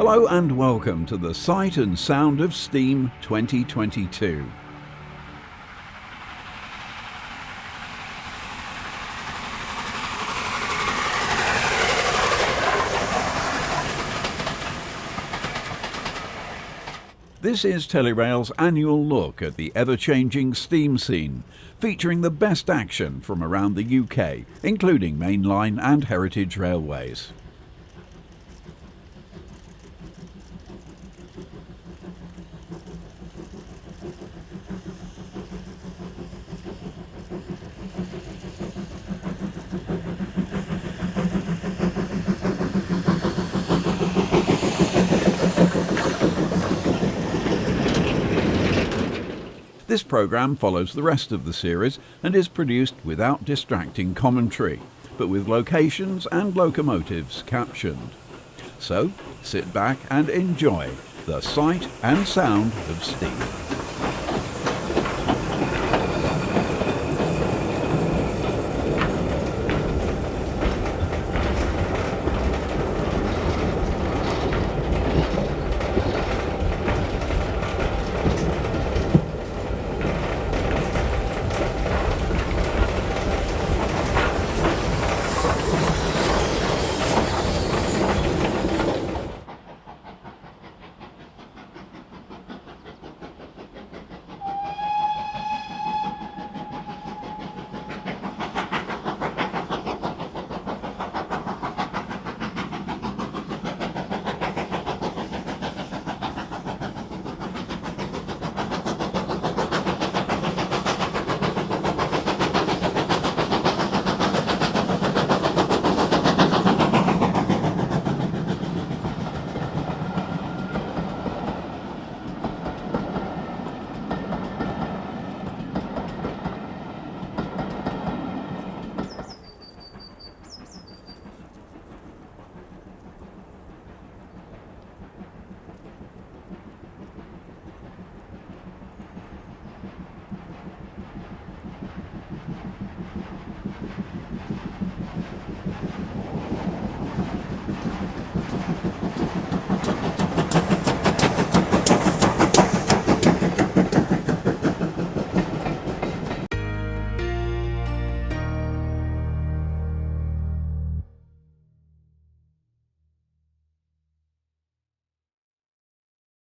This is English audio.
Hello and welcome to the Sight and Sound of Steam 2022. This is Telerail's annual look at the ever-changing steam scene, featuring the best action from around the UK, including Mainline and Heritage Railways. This programme follows the rest of the series and is produced without distracting commentary, but with locations and locomotives captioned. So, sit back and enjoy the sight and sound of steam.